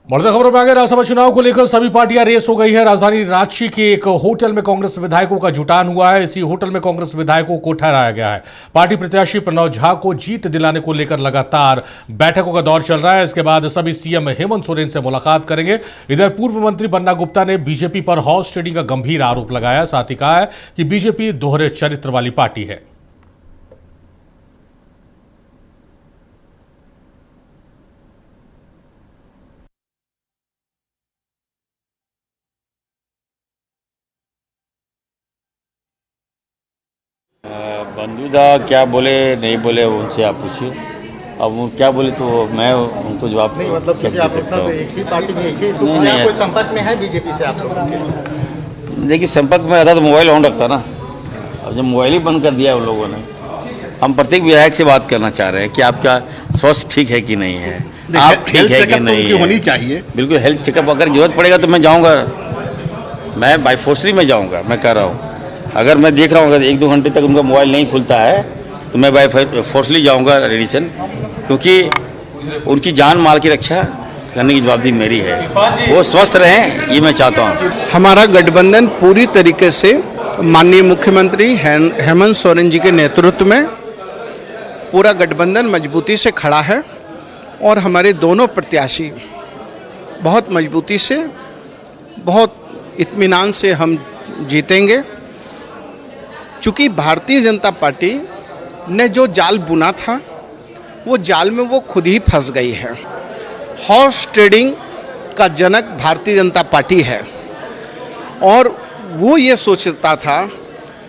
बढ़ते खबरों में आगे राज्यसभा चुनाव को लेकर सभी पार्टियां रेस हो गई है। राजधानी रांची के एक होटल में कांग्रेस विधायकों का जुटान हुआ है। इसी होटल में कांग्रेस विधायकों को ठहराया गया है। पार्टी प्रत्याशी प्रणव झा को जीत दिलाने को लेकर लगातार बैठकों का दौर चल रहा है। इसके बाद सभी सीएम हेमंत सोरेन से मुलाकात करेंगे। इधर पूर्व मंत्री बन्ना गुप्ता ने बीजेपी पर हॉर्स ट्रेडिंग का गंभीर आरोप लगाया। साथ ही कहा है कि बीजेपी दोहरे चरित्र वाली पार्टी है। बंधुदा क्या बोले नहीं बोले उनसे आप पूछिए। अब वो क्या बोले तो मैं उनको जवाब नहीं, मतलब क्या जैसे दे आप सकता हूँ। एक ही पार्टी में एक ही तो नहीं, कोई संपर्क में है बीजेपी से आप लोगों के? देखिए संपर्क में रहता तो मोबाइल ऑन रखता ना। अब जब मोबाइल ही बंद कर दिया उन लोगों ने। हम प्रत्येक विधायक से बात करना चाह रहे हैं कि आपका स्वास्थ्य ठीक है कि नहीं है, आप ठीक है कि नहीं है। होनी चाहिए बिल्कुल हेल्थ चेकअप अगर जरूरत पड़ेगा तो मैं जाऊँगा, मैं बाई फोर्सली में जाऊँगा। मैं कह रहा हूँ अगर मैं देख रहा हूँ अगर 1-2 घंटे तक उनका मोबाइल नहीं खुलता है तो मैं बाई फोर्सली जाऊँगा रेडिसन, क्योंकि उनकी जान माल की रक्षा करने की जवाबदेही मेरी है। वो स्वस्थ रहें ये मैं चाहता हूँ। हमारा गठबंधन पूरी तरीके से माननीय मुख्यमंत्री हेमंत सोरेन जी के नेतृत्व में पूरा गठबंधन मजबूती से खड़ा है और हमारे दोनों प्रत्याशी बहुत मजबूती से, बहुत इत्मीनान से हम जीतेंगे। चूँकि भारतीय जनता पार्टी ने जो जाल बुना था वो जाल में वो खुद ही फंस गई है। हॉर्स ट्रेडिंग का जनक भारतीय जनता पार्टी है और वो ये सोचता था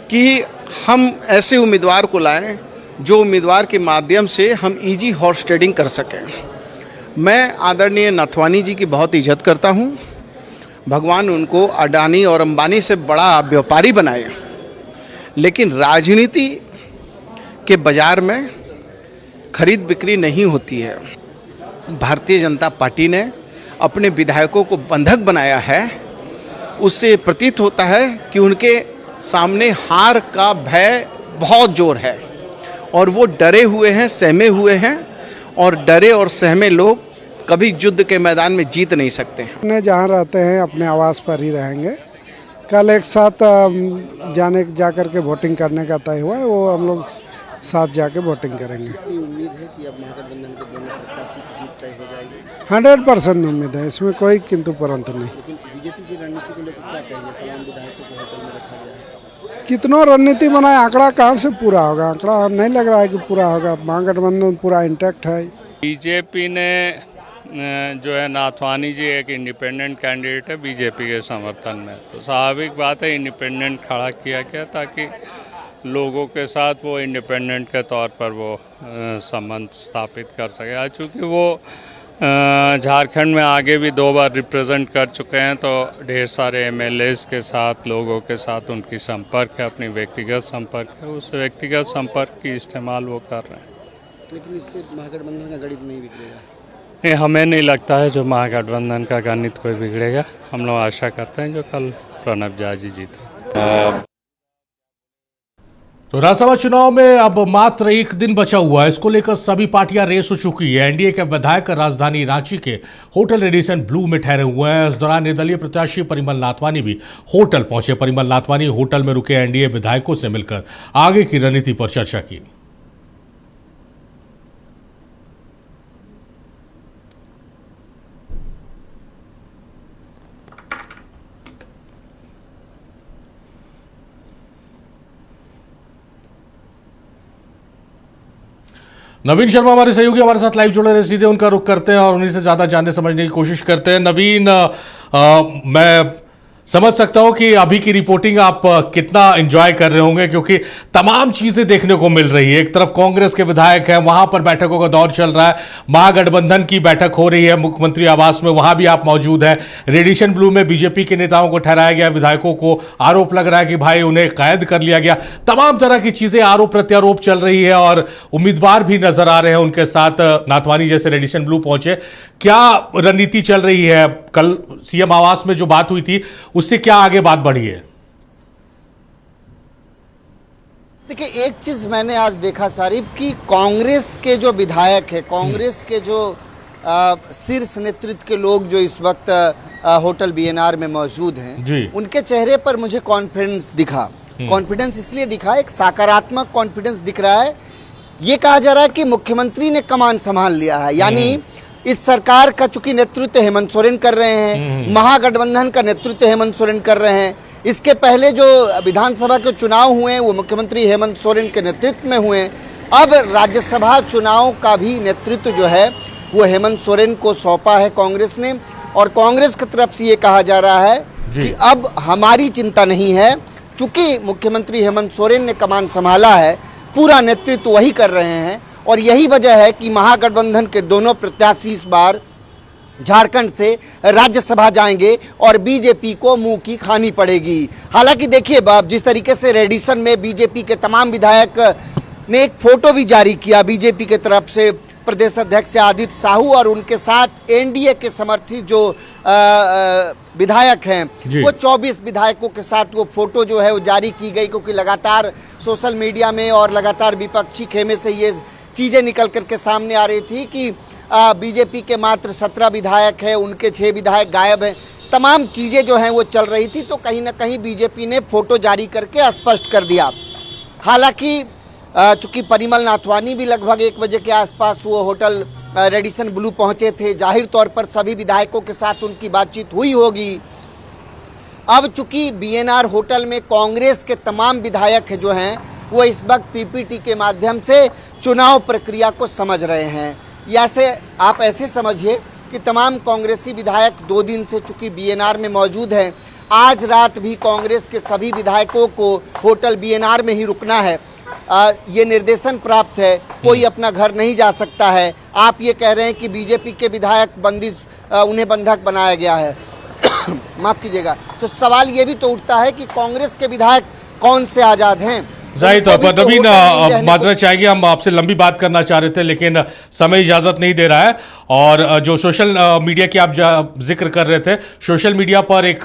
कि हम ऐसे उम्मीदवार को लाएं जो उम्मीदवार के माध्यम से हम इजी हॉर्स ट्रेडिंग कर सकें। मैं आदरणीय नाथवानी जी की बहुत इज्जत करता हूँ। भगवान उनको अडानी और अंबानी से बड़ा व्यापारी बनाए, लेकिन राजनीति के बाजार में खरीद बिक्री नहीं होती है। भारतीय जनता पार्टी ने अपने विधायकों को बंधक बनाया है। उससे प्रतीत होता है कि उनके सामने हार का भय बहुत जोर है और वो डरे हुए हैं, सहमे हुए हैं, और डरे और सहमे लोग कभी युद्ध के मैदान में जीत नहीं सकते। अपने जहाँ रहते हैं अपने आवास पर ही रहेंगे। कल एक साथ जाकर के वोटिंग करने का तय हुआ है, वो हम लोग साथ जाके वोटिंग करेंगे। उम्मीद है कि अब महागठबंधन के दोनों प्रत्याशी की जीत तय हो जाएगी? 100% उम्मीद है, इसमें कोई किंतु परंतु नहीं। लेकिन बीजेपी की रणनीति को लेकर क्या कहेंगे? तमाम विधायकों को होटल में रखा गया है। कितना रणनीति बनाए, आंकड़ा कहाँ से पूरा होगा? आंकड़ा नहीं लग रहा है कि पूरा होगा। महागठबंधन पूरा इंटैक्ट है। बीजेपी ने जो है नाथवानी जी एक इंडिपेंडेंट कैंडिडेट है बीजेपी के समर्थन में, तो स्वाभाविक बात है इंडिपेंडेंट खड़ा किया गया ताकि लोगों के साथ वो इंडिपेंडेंट के तौर पर वो संबंध स्थापित कर सके। चूँकि वो झारखंड में आगे भी 2 बार रिप्रेजेंट कर चुके हैं तो ढेर सारे एमएलएस के साथ, लोगों के साथ उनकी संपर्क है, अपनी व्यक्तिगत संपर्क है। उस व्यक्तिगत संपर्क की इस्तेमाल वो कर रहे हैं। लेकिन इससे महागठबंधन का गणित नहीं बिगड़ेगा? नहीं, हमें नहीं लगता है जो महागठबंधन का गणित कोई बिगड़ेगा। हम लोग आशा करते हैं जो कल प्रणव झा जी जीते। तो राज्यसभा चुनाव में अब मात्र 1 दिन बचा हुआ है। इसको लेकर सभी पार्टियां रेस हो चुकी है। एनडीए के विधायक राजधानी रांची के होटल रेडिसन ब्लू में ठहरे हुए हैं। इस दौरान निर्दलीय प्रत्याशी परिमल नाथवानी भी होटल पहुंचे। परिमल नाथवानी होटल में रुके एनडीए विधायकों से मिलकर आगे की रणनीति पर चर्चा की। नवीन शर्मा हमारे सहयोगी हमारे साथ लाइव जुड़े रहे, सीधे उनका रुख करते हैं और उन्हीं से ज़्यादा जानने समझने की कोशिश करते हैं। नवीन, मैं समझ सकता हूं कि अभी की रिपोर्टिंग आप कितना एंजॉय कर रहे होंगे, क्योंकि तमाम चीजें देखने को मिल रही है। एक तरफ कांग्रेस के विधायक हैं, वहां पर बैठकों का दौर चल रहा है। महागठबंधन की बैठक हो रही है मुख्यमंत्री आवास में, वहां भी आप मौजूद हैं। रेडिसन ब्लू में बीजेपी के नेताओं को ठहराया गया। विधायकों को आरोप लग रहा है कि भाई उन्हें कैद कर लिया गया। तमाम तरह की चीजें आरोप प्रत्यारोप चल रही है और उम्मीदवार भी नजर आ रहे हैं उनके साथ। नाथवानी जैसे रेडिसन ब्लू पहुंचे, क्या रणनीति चल रही है? कल सीएम आवास में जो बात हुई थी उससे क्या आगे बात बढ़ी है? देखिए, एक चीज मैंने आज देखा सारिफ कि कांग्रेस के जो विधायक है, कांग्रेस के जो शीर्ष नेतृत्व के लोग जो इस वक्त होटल बीएनआर में मौजूद हैं जी। उनके चेहरे पर मुझे कॉन्फिडेंस दिखा। कॉन्फिडेंस इसलिए दिखा, एक सकारात्मक कॉन्फिडेंस दिख रहा है। ये कहा जा रहा है कि मुख्यमंत्री ने कमान संभाल लिया है, यानी इस सरकार का चूंकि नेतृत्व हेमंत सोरेन कर रहे हैं, महागठबंधन का नेतृत्व हेमंत सोरेन कर रहे हैं। इसके पहले जो विधानसभा के चुनाव हुए वो मुख्यमंत्री हेमंत सोरेन के नेतृत्व में हुए। अब राज्यसभा चुनाव का भी नेतृत्व जो है वो हेमंत सोरेन को सौंपा है कांग्रेस ने, और कांग्रेस की तरफ से ये कहा जा रहा है कि अब हमारी चिंता नहीं है, चूंकि मुख्यमंत्री हेमंत सोरेन ने कमान संभाला है, पूरा नेतृत्व वही कर रहे हैं। और यही वजह है कि महागठबंधन के दोनों प्रत्याशी इस बार झारखंड से राज्यसभा जाएंगे और बीजेपी को मुंह की खानी पड़ेगी। हालांकि देखिए जिस तरीके से रेडिसन में बीजेपी के तमाम विधायक ने एक फोटो भी जारी किया, बीजेपी के तरफ से प्रदेश अध्यक्ष आदित्य साहू और उनके साथ एनडीए के समर्थी जो विधायक हैं वो 24 विधायकों के साथ वो फोटो जो है वो जारी की गई, क्योंकि लगातार सोशल मीडिया में और लगातार विपक्षी खेमे से ये चीज़ें निकल करके सामने आ रही थी कि बीजेपी के मात्र 17 विधायक हैं, उनके 6 विधायक गायब हैं, तमाम चीज़ें जो हैं वो चल रही थी। तो कहीं ना कहीं बीजेपी ने फोटो जारी करके स्पष्ट कर दिया। हालांकि चूंकि परिमल नाथवानी भी लगभग 1 बजे के आसपास वो होटल रेडिसन ब्लू पहुंचे थे, जाहिर तौर पर सभी विधायकों के साथ उनकी बातचीत हुई होगी। अब चूंकि बीएनआर होटल में कांग्रेस के तमाम विधायक जो हैं वो इस वक्त पीपीटी के माध्यम से चुनाव प्रक्रिया को समझ रहे हैं। या से आप ऐसे समझिए कि तमाम कांग्रेसी विधायक 2 दिन से चूंकि बीएनआर में मौजूद हैं, आज रात भी कांग्रेस के सभी विधायकों को होटल बीएनआर में ही रुकना है। ये निर्देशन प्राप्त है, कोई अपना घर नहीं जा सकता है। आप ये कह रहे हैं कि बीजेपी के विधायक उन्हें बंधक बनाया गया है माफ कीजिएगा, तो सवाल ये भी तो उठता है कि कांग्रेस के विधायक कौन से आजाद हैं? जाहिर तौर पर नवीन माजरत चाहेंगे, हम आपसे लंबी बात करना चाह रहे थे लेकिन समय इजाजत नहीं दे रहा है। और जो सोशल मीडिया की आप जिक्र कर रहे थे, सोशल मीडिया पर एक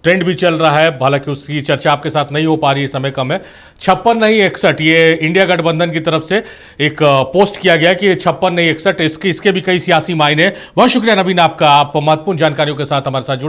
ट्रेंड भी चल रहा है, हालांकि उसकी चर्चा आपके साथ नहीं हो पा रही है, समय कम है। 56 नहीं 61, ये इंडिया गठबंधन की तरफ से एक पोस्ट किया गया कि 56 नहीं 61, इसके भी कई सियासी मायने। बहुत शुक्रिया नवीन आपका, आप महत्वपूर्ण जानकारियों के साथ हमारे साथ जुड़े।